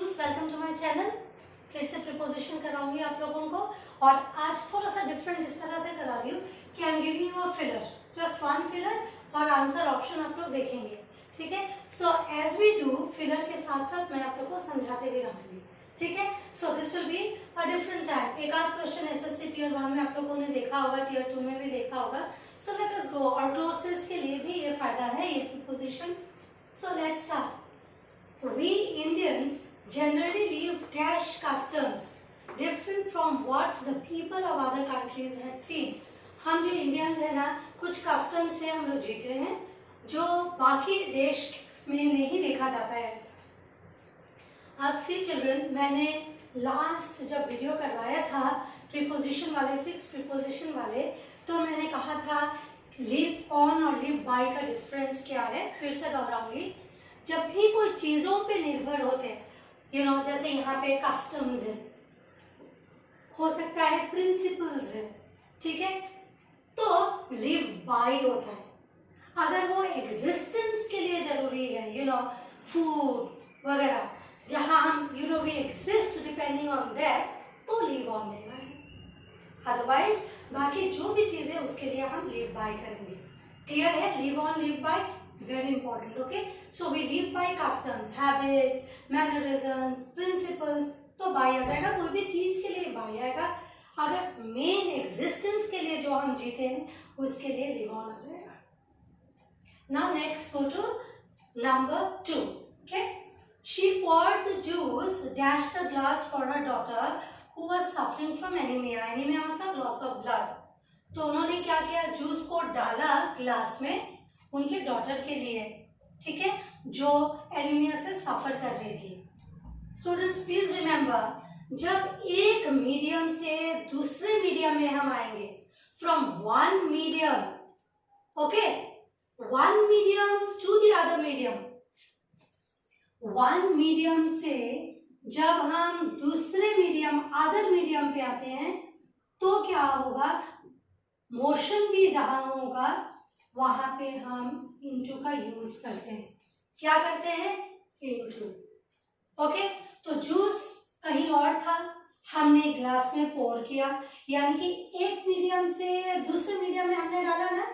Students, welcome to my channel. फिर से preposition कराऊंगी आप लोगों को, और आज थोड़ा सा डिफरेंट इस तरह से करा रही हूँ कि I am giving you a filler, just one filler और आंसर ऑप्शन आप लोग देखेंगे। ठीक है, so as we do filler के साथ साथ मैं आप लोग को समझाते भी रहूंगी। ठीक है, so this will be a different type. एक आध क्वेश्चन एसएससी टीयर 1 में आप लोगों ने देखा होगा, टीयर 2 में भी देखा होगा। सो लेट अस गो, और क्लोज टेस्ट के लिए भी ये फायदा है ये preposition. So let's start. We Indians generally live dash customs different from what the people of other countries had seen. हम जो इंडियंस है ना, कुछ कस्टम से हम लोग जीते हैं जो बाकी देश में नहीं देखा जाता है ऐसा। अब सी चिल्ड्रन, मैंने लास्ट जब वीडियो करवाया था प्रीपोजिशन वाले, फिक्स प्रीपोजिशन वाले, तो मैंने कहा था लिव ऑन और लिव बाय का डिफरेंस क्या है। फिर से दोहराऊंगी, जब भी कोई चीजों पे निर्भर होते हैं, जैसे यहाँ पे कस्टम्स है, हो सकता है प्रिंसिपल्स है, ठीक है, तो लिव बाय होता है। अगर वो एग्जिस्टेंस के लिए जरूरी है, फूड वगैरह, जहां हम we exist depending on that, तो लिव ऑन लेना है। अदरवाइज बाकी जो भी चीज है उसके लिए हम लिव बाय करेंगे। क्लियर है? Live on, live bye, very important. Okay, so we live by customs, habits, mannerisms, principles, तो by आ जाएगा। कोई भी चीज के लिए by आएगा। अगर मेन एग्जिस्टेंस के लिए जो हम जीते हैं उसके लिए live on आ जाएगा। Now next go to number 2. Okay, she poured the juice, dashed the glass for her daughter who was suffering from anemia. Anemia मतलब loss of blood. तो उन्होंने क्या किया, जूस को डाला ग्लास में उनके डॉटर के लिए, ठीक है, जो एनीमिया से सफर कर रही थी। स्टूडेंट्स प्लीज रिमेंबर, जब एक मीडियम से दूसरे मीडियम में हम आएंगे, from one medium, okay, one medium to the other medium, one medium से जब हम दूसरे मीडियम, अदर मीडियम पे आते हैं, तो क्या होगा, मोशन भी जहां होगा वहां पे हम इनटू का यूज करते हैं। क्या करते हैं? इनटू। ओके, तो जूस कहीं और था, हमने ग्लास में पोर किया, यानी कि एक मीडियम से दूसरे मीडियम में हमने डाला ना,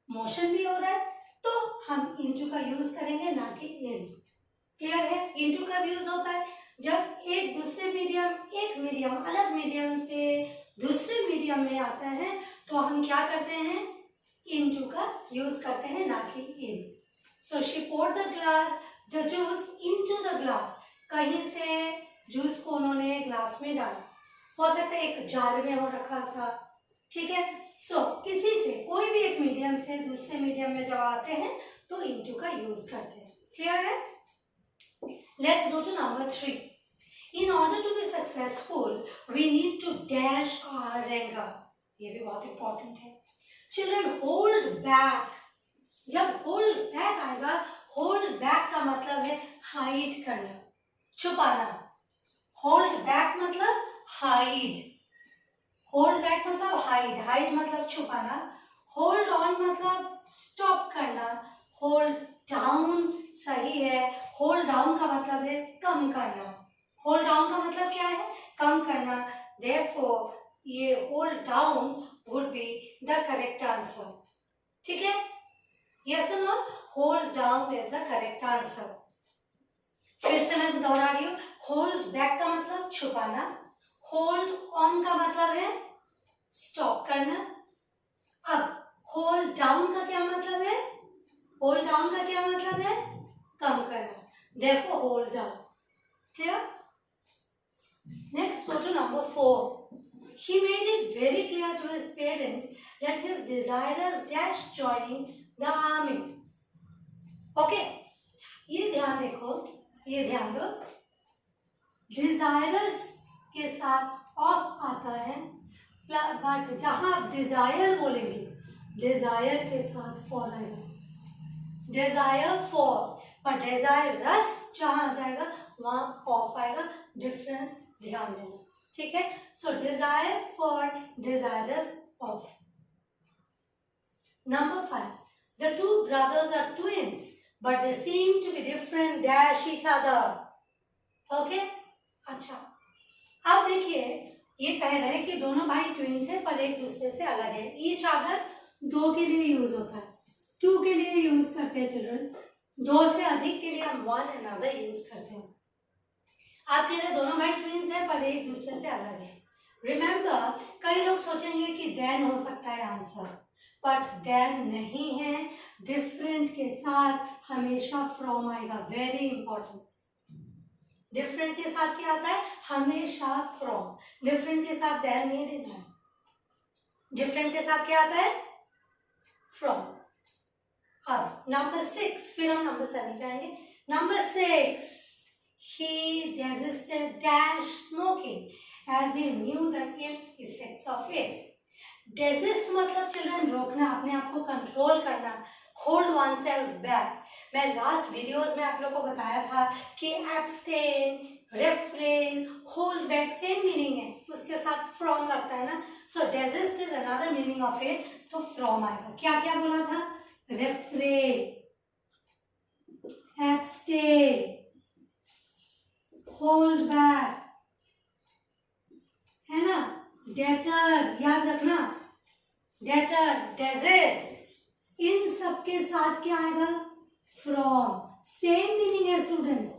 मोशन भी हो रहा है, तो हम इनटू का यूज करेंगे, ना कि इन। क्लियर है? इनटू का यूज होता है जब एक दूसरे मीडियम, एक मीडियम अलग मीडियम से दूसरे मीडियम में आता है, तो हम क्या करते हैं, इनटू का यूज करते हैं, ना कि in. So she poured the juice into the glass, कहीं से जूस को उन्होंने ग्लास में डाला, हो सकता है एक जार में हो रखा था, ठीक है। सो किसी से, कोई भी एक मीडियम से दूसरे मीडियम में जब आते हैं तो इनटू का यूज करते हैं। क्लियर है? Let's go to number 3. In order to be successful, we need to dash our anger. ये भी बहुत इंपॉर्टेंट है। चिल्ड्रन, होल्ड बैक, जब होल्ड बैक आएगा, होल्ड बैक का मतलब है हाइड करना, छुपाना। होल्ड बैक मतलब हाइड, होल्ड बैक मतलब हाइड, हाइड मतलब छुपाना। होल्ड ऑन मतलब स्टॉप करना। होल्ड डाउन सही है, होल्ड डाउन का मतलब है कम करना। होल्ड डाउन का मतलब क्या है? कम करना। Therefore, ये hold down would be the correct answer. ठीक है? Yes or no? Hold down is the correct answer. फिर से मैं दोहरा रही हूँ, होल्ड बैक का मतलब छुपाना, होल्ड ऑन का मतलब है स्टॉप करना। अब होल्ड डाउन का क्या मतलब है? होल्ड डाउन का क्या मतलब है? कम करना। Therefore, hold down. Clear? Next, go to number 4. He made it very clear to his parents that his desires dash joining the army. Okay, ये ध्यान देखो, ये ध्यान दो, desirous के साथ ऑफ आता है, बट जहां आप डिजायर बोलेंगे, डिजायर के साथ फॉर आएगा, डिजायर फॉर, पर डिजायरस जहां आ जाएगा वहां ऑफ आएगा। डिफरेंस ध्यान देना, ठीक है। सो desire for, desirous of. Number 5. The two brothers are twins, but they seem to be different dash each other. Okay, अच्छा, अब देखिए ये कह रहे हैं कि दोनों भाई ट्विंस हैं पर एक दूसरे से अलग है। ईच अदर दो के लिए यूज होता है, टू के लिए यूज करते हैं चिल्ड्रन, दो से अधिक के लिए हम वन अनदर यूज करते हैं। आप कह रहे हैं दोनों भाई ट्विंस हैं पर एक दूसरे से अलग है। रिमेंबर, कई लोग सोचेंगे कि देन हो सकता है आंसर, बट देन नहीं है। डिफरेंट के साथ हमेशा फ्रॉम आएगा, वेरी इंपॉर्टेंट। डिफरेंट के साथ क्या आता है? हमेशा फ्रॉम। डिफरेंट के साथ देन नहीं देना है, डिफरेंट के साथ क्या आता है? फ्रॉम। अब नंबर 6, फिर हम नंबर 7 पे आएंगे। Number 6, he desisted dash smoking as he knew the ill effects of it. Desist मतलब चिल्ड्रन रोकना, अपने आप को कंट्रोल करना, होल्ड वन सेल्फ बैक। मैं लास्ट वीडियोस में आप लोगों को बताया था कि abstain, refrain, hold back same meaning है, उसके साथ फ्रॉम लगता है ना। So desist is another meaning of it, तो फ्रॉम आएगा। क्या क्या बोला था? रेफ्रेन, एब्सटेन, होल्ड बैक, है ना, डेटर, याद रखना, डेटर, डेजिस्ट, इन सब के साथ क्या आएगा? फ्रॉम। सेम मीनिंग है स्टूडेंट्स।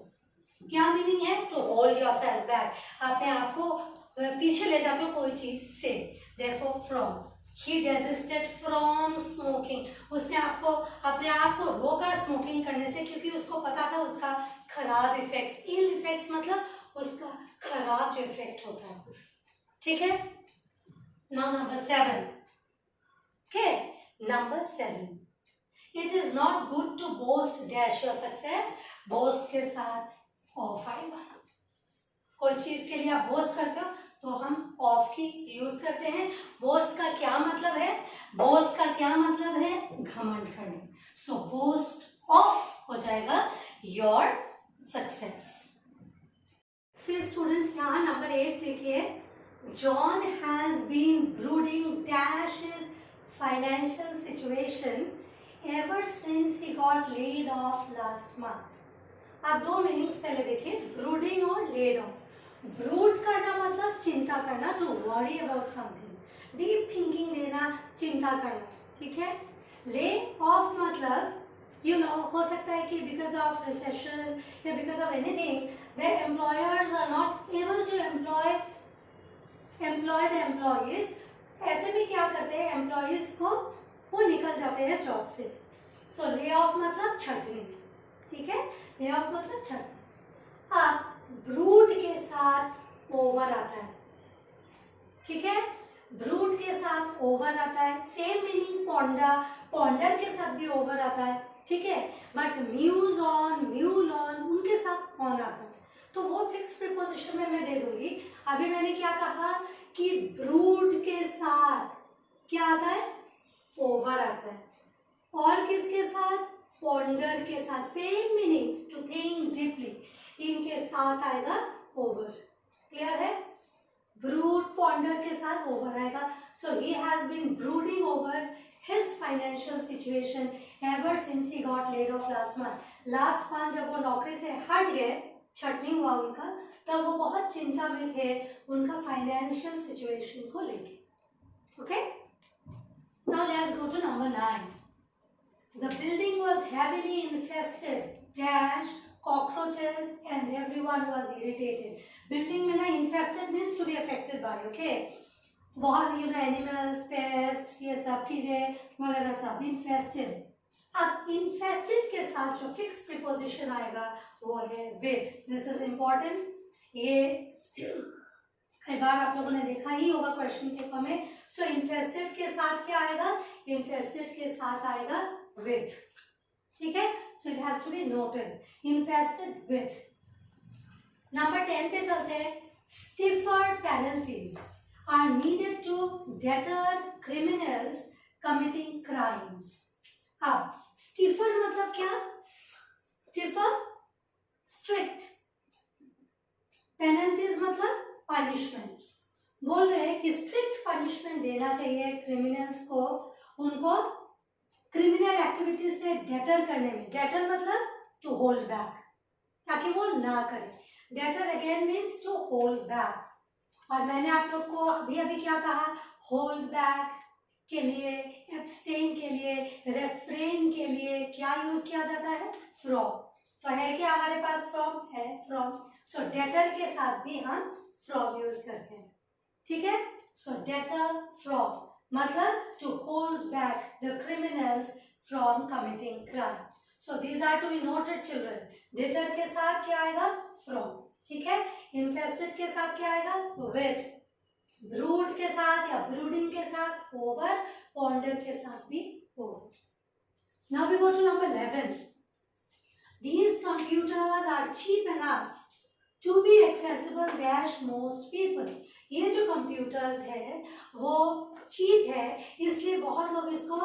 क्या मीनिंग है? टू होल्ड योरसेल्फ बैक, अपने आप को पीछे ले जाते हो कोई चीज से, therefore from. He desisted from smoking, उसने आपको अपने आप को रोका स्मोकिंग करने से, क्योंकि उसको पता था उसका खराब इफेक्ट्स, इल इफेक्ट्स मतलब उसका खराब जो इफेक्ट होता है। ठीक है, now number 7। Okay, number 7, it is not good to boast dash your success. Boast के साथ ऑफ आएगा। कोई चीज के लिए आप बोस्ट करते हो तो हम ऑफ की यूज करते हैं। बोस्ट का क्या मतलब है? बोस्ट का क्या मतलब है? घमंड करना। सो बोस्ट ऑफ हो जाएगा योर सक्सेस। सी स्टूडेंट्स, यहाँ नंबर 8 देखिए, John has been brooding dash his financial situation ever since he got laid off last month. आप दो मीनिंग्स पहले देखिए, ब्रूडिंग और लेड ऑफ। ब्रूड करना मतलब चिंता करना, to worry about something, deep thinking देना, चिंता करना। ठीक है, ले ऑफ मतलब यू नो, हो सकता है कि बिकॉज ऑफ रिसेशन या because of anything the employers are not able to employ the employees. ऐसे में क्या करते हैं, एम्प्लॉयज को वो निकल जाते हैं जॉब से। सो ले ऑफ मतलब छटनी। ठीक है, ले ऑफ मतलब छटनी। अब ब्रूड के साथ ओवर आता है। ठीक है, ब्रूड के साथ ओवर आता है, सेम मीनिंग पॉन्डर, पॉन्डर के साथ भी ओवर आता है। ठीक है, but muse on, mull on, उनके साथ ऑन आता है, तो वो फिक्स प्रीपोजिशन में मैं दे दूंगी। अभी मैंने क्या कहा कि ब्रूड के साथ क्या आता है? ओवर आता है। और किसके साथ? पॉन्डर के साथ, same meaning, to think deeply, इनके साथ आएगा ओवर। क्लियर है? ब्रूड पॉन्डर के साथ ओवर आएगा। So he has been brooding over his financial situation ever since he got laid off last month. Last month जब वो नौकरी से हट गए, छटनी हुआ उनका, तब वो बहुत चिंता में थे उनका फाइनेंशियल सिचुएशन को लेके। Okay, now let's go to number 9। The building was heavily infested dash cockroaches and everyone was irritated. Building में ना infested means to be affected by, okay? बहुत animals, pests, ये सब कीड़े वगैरह सब infested। अब infested के साथ जो fixed preposition आएगा वो है with. This is important. ये कई बार आप लोगों ने देखा ही होगा क्वेश्चन पेपर में। सो infested के साथ क्या आएगा? infested के साथ आएगा with. ठीक है, so it has to be noted, infested with. Number 10 पे चलते हैं। stiffer penalties are needed to deter criminals committing crimes. अब stiffer मतलब क्या? stiffer, strict, penalties मतलब punishment। बोल रहे हैं कि strict punishment देना चाहिए क्रिमिनल्स को, उनको क्रिमिनल एक्टिविटीज से डेटर करने में। डेटर मतलब टू होल्ड बैक, ताकि वो ना करे। Deter again means to hold back, और मैंने आप लोग को अभी अभी क्या कहा, होल्ड बैक के लिए, एब्सटेन के लिए, रेफ्रेन के लिए क्या यूज किया जाता है, फ्रॉम। तो है क्या हमारे पास फ्रॉम है, फ्रॉम। सो डेटर के साथ भी हम फ्रॉम यूज करते हैं, ठीक है। सो डेटर फ्रॉम मतलब to hold back the criminals from committing crime. So these are to be noted children. Deter के साथ क्या आएगा, फ्रॉम, ठीक है। इन्फेस्टेड के साथ क्या आएगा, विथ। ब्रूड के साथ या ब्रूडिंग के साथ ओवर, पॉन्डर के साथ भी over. Now we go to number 11. These computers are cheap enough to be accessible dash most people. ये जो कंप्यूटर्स है वो चीप है, इसलिए बहुत लोग इसको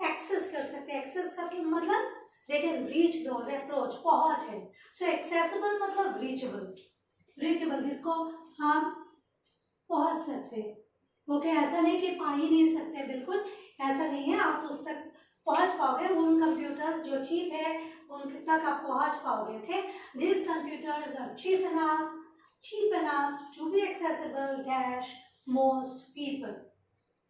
एक्सेस कर सकते हैं। एक्सेस करके मतलब they can reach those, approach, पहुंच है। सो एक्सेसिबल मतलब रीचेबल, रीचेबल जिसको हम पहुंच सकते हैं। ओके, ऐसा नहीं कि पा ही नहीं सकते, बिल्कुल ऐसा नहीं है, आप उस तक पहुंच पाओगे। उन कंप्यूटर्स जो चीप है उन तक आप पहुंच पाओगे। Okay, this computers are cheap enough to be accessible dash most people.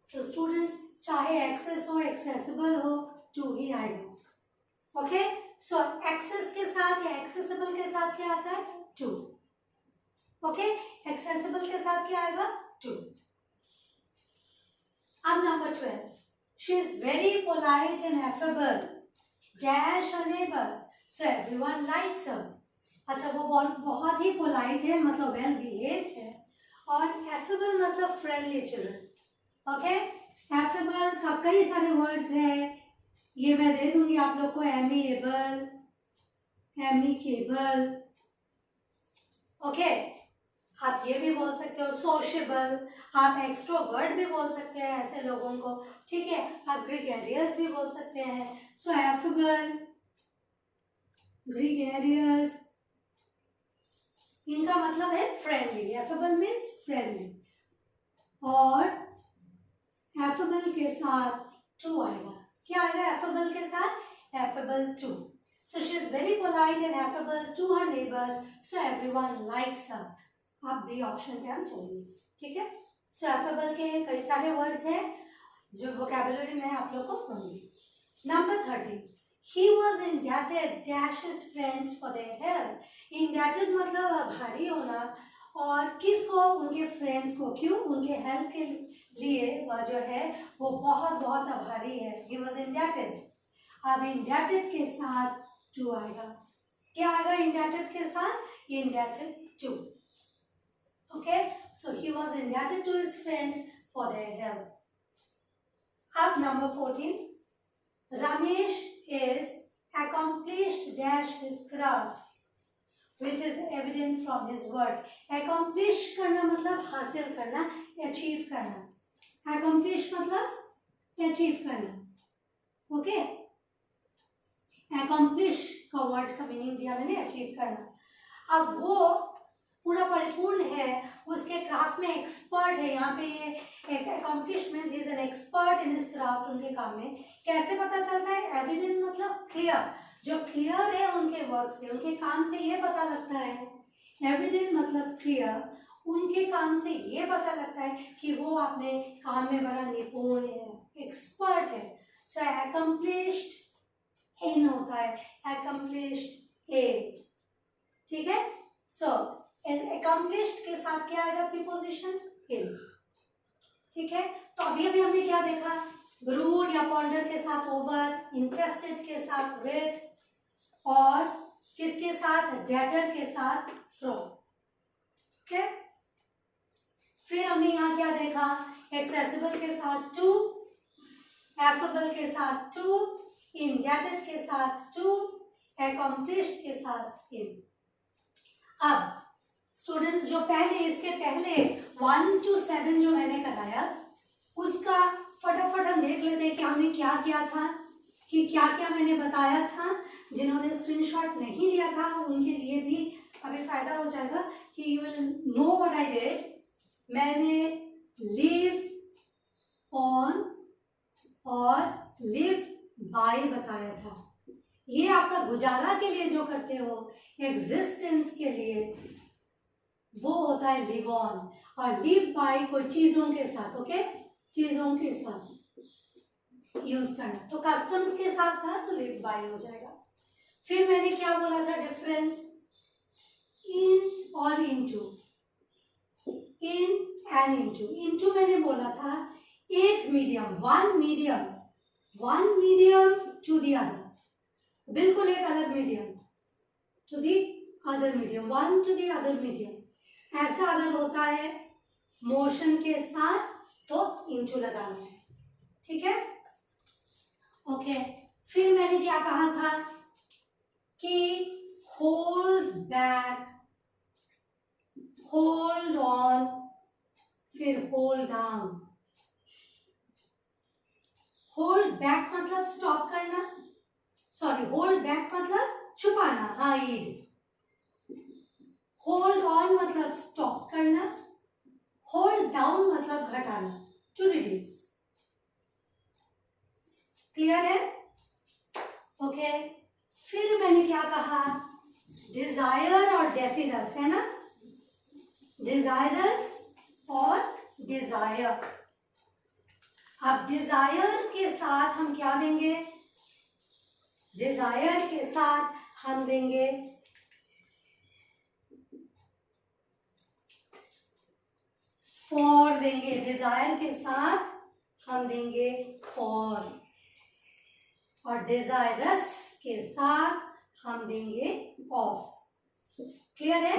So students, चाहे एक्सेस हो एक्सेसिबल हो, टू ही आएगा। ओके, सो एक्सेस के साथ या एक्सेसिबल के साथ क्या आता है, टू। ओके, एक्सेसिबल के साथ क्या आएगा, टू। अब number 12. She is very polite and affable dash her neighbors, so everyone likes her. अच्छा, वो बहुत ही पोलाइट है मतलब वेल बिहेव्ड है, और एफेबल मतलब फ्रेंडली चिल्ड्रन। ओके, एफेबल का कई सारे वर्ड्स है, ये मैं दे दूंगी आप लोग को, एमिएबल, एमिकेबल। ओके, आप ये भी बोल सकते हो सोशेबल, आप एक्सट्रोवर्ट भी बोल सकते हैं ऐसे लोगों को, ठीक है। आप ग्रीगेरियस भी बोल सकते हैं। सो एफेबल, ग्रीगेरियस, इनका मतलब है फ्रेंडली। एफेबल मीन्स फ्रेंडली, और एफेबल के साथ टू आएगा। क्या आएगा एफेबल के साथ, affable to. So she is very polite and affable to her neighbours, so everyone likes her. आप बी ऑप्शन पे हम चलेंगे, ठीक है। सो एफेबल के कई सारे वर्ड्स हैं जो वोकैबुलरी में आप लोग को पढ़ूंगी। Number 30. He was indebted dash his friends for their help. Indebted मतलब आभारी होना, और किसको, उनके फ्रेंड्स को। क्यों, उनके हेल्प के लिए वह जो है वो बहुत बहुत आभारी है। He was indebted. अब indebted के साथ टू आएगा। क्या आएगा indebted के साथ, indebted to. Okay, so he was indebted to his friends for their help. अब number 14. Ramesh is accomplished dash his craft, which is evident from his word. Accomplish करना मतलब हासिल करना, achieve करना। Accomplish मतलब achieve करना। ओके, accomplish का word का मीनिंग दिया मैंने, achieve करना। अब वो पूरा परिपूर्ण है, उसके क्राफ्ट में एक्सपर्ट है। यहाँ पे ये accomplished means he is an expert in his craft, उनके काम में। कैसे पता चलता है, एविडेंट मतलब क्लियर, जो क्लियर है उनके वर्क से, उनके काम से ये पता लगता है। एविडेंट मतलब क्लियर, उनके काम से ये पता लगता है कि वो अपने काम में बड़ा निपुण है, एक्सपर्ट है। सो accomplished इन होता है, accomplished ए, ठीक है। सो accomplished के साथ क्या आएगा, प्रीपोजिशन इन, ठीक है। तो अभी अभी हमने क्या देखा, ब्रूड या पॉन्डर के साथ ओवर, इन्फेस्टेड के साथ विथ, और किसके साथ, डेटर के साथ फ्रॉम। ओके, फिर हमने यहाँ क्या देखा, एक्सेसिबल के साथ टू, एफेबल के साथ टू, इंडेटेड के साथ टू, accomplished के साथ इन। अब स्टूडेंट्स जो पहले, इसके पहले 1 to 7 जो मैंने कराया उसका फटाफट हम देख लेते हैं कि हमने क्या किया था, कि क्या क्या मैंने बताया था। जिन्होंने स्क्रीनशॉट नहीं लिया था उनके लिए भी अभी फायदा हो जाएगा कि you will know what I did. मैंने लिव ऑन और लिव बाय बताया था। ये आपका गुजारा के लिए जो करते हो, एग्जिस्टेंस के लिए, वो होता है लिव ऑन, और लिव बाय कोई चीजों के साथ, ओके, चीजों के साथ यूज करना। तो कस्टम्स के साथ था तो लिव बाय हो जाएगा। फिर मैंने क्या बोला था डिफरेंस, इन और into, in and into. Into मैंने बोला था एक medium, one medium, one medium to the other, बिल्कुल एक अलग medium to the other medium, one to the other medium. ऐसा अगर होता है मोशन के साथ तो इनटू लगाना है, ठीक है, ओके। फिर मैंने क्या कहा था कि होल्ड बैक, होल्ड ऑन, फिर होल्ड डाउन। होल्ड बैक मतलब स्टॉप करना, सॉरी होल्ड बैक मतलब छुपाना, हाइड। होल्ड ऑन मतलब स्टॉप करना, होल्ड डाउन मतलब घटाना, टू रिड्यूस। क्लियर है, ओके। फिर मैंने क्या कहा, डिजायर और डेसिरस, है ना, डिजायरस और डिजायर। अब डिजायर के साथ हम क्या देंगे, डिजायर के साथ हम देंगे फॉर, देंगे डिजायर के साथ हम देंगे फॉर, और डिजायरस के साथ हम देंगे ऑफ। क्लियर है,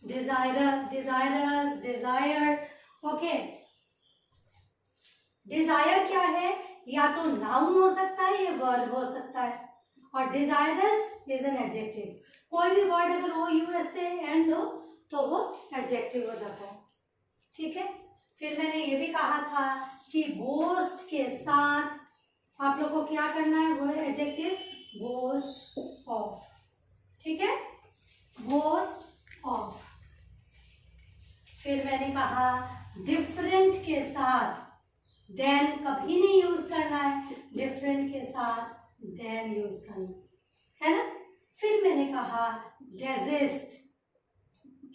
desire, desires, desire, okay. Desire क्या है, या तो नाउन हो सकता है या वर्ब हो सकता है, और डिजायरस इज एन एडजेक्टिव। कोई भी वर्ड अगर ओ यू एस से एंड हो तो वो एडजेक्टिव हो जाता है, ठीक है। फिर मैंने ये भी कहा था कि बोस्ट के साथ आप लोग को क्या करना है, वो एडजेक्टिव बोस्ट ऑफ, ठीक है, बोस्ट ऑफ। फिर मैंने कहा डिफरेंट के साथ देन कभी नहीं यूज करना है, डिफरेंट के साथ देन यूज करना है ना। फिर मैंने कहा डेजिस्ट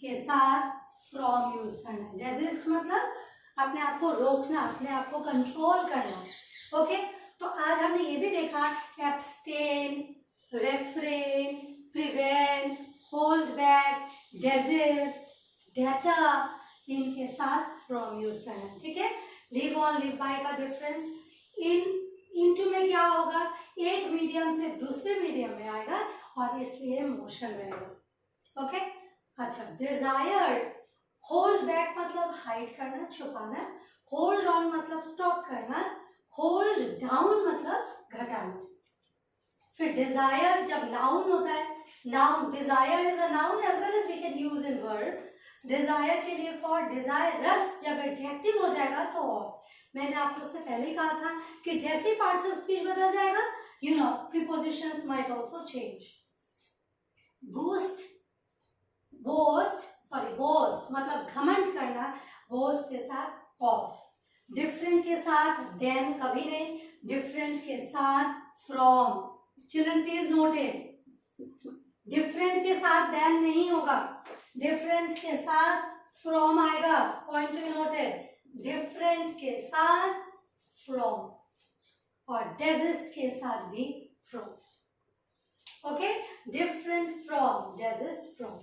के साथ फ्रॉम यूज करना है। डेजिस्ट मतलब अपने आप को रोकना, अपने आप को कंट्रोल करना, ओके। तो आज हमने ये भी देखा abstain, refrain, prevent, hold back, desist, deter, इनके साथ फ्रॉम यूज करना है, ठीक है। लिव ऑन, लिव बाय का डिफरेंस, इनटू में क्या होगा, एक मीडियम से दूसरे मीडियम में आएगा और इसलिए मोशन रहेगा, ओके। अच्छा, डिजायर, होल्ड बैक मतलब हाइड करना, छुपाना, होल्ड ऑन मतलब स्टॉप करना, होल्ड डाउन मतलब घटाना। फिर डिजायर जब नाउन होता है, noun, desire is a noun as well as we can use in verb. Desire के लिए फॉर, डिजायरस जब एडजेक्टिव हो जाएगा तो ऑफ। मैंने आप लोग से पहले ही कहा था कि जैसे ही पार्ट्स ऑफ स्पीच बदल जाएगा, you know, prepositions might also change. Boost, boast, sorry boast मतलब घमंड करना, बोस्ट के साथ ऑफ। डिफरेंट के साथ देन कभी नहीं, डिफरेंट के साथ from. Children please note it, different के साथ देन नहीं होगा, डिफरेंट के साथ फ्रॉम आएगा, point two be noted, different के साथ फ्रॉम, और डेजिस्ट के साथ भी from, okay, different from, desist from.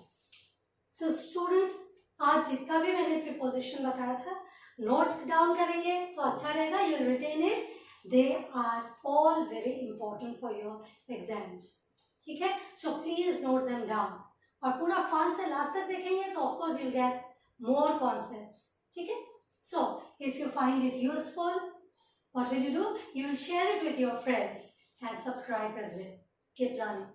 So students, आज जितना भी मैंने प्रीपोजिशन बताया था नोट डाउन करेंगे तो अच्छा रहेगा, you written it, they are all very important for your exams, ठीक है। So please note them down, और पूरा फर्स्ट से लास्ट तक देखेंगे तो of course you get more concepts, ठीक है। So if you find it useful, what will you do? You will share it with your friends and subscribe as well. Keep learning.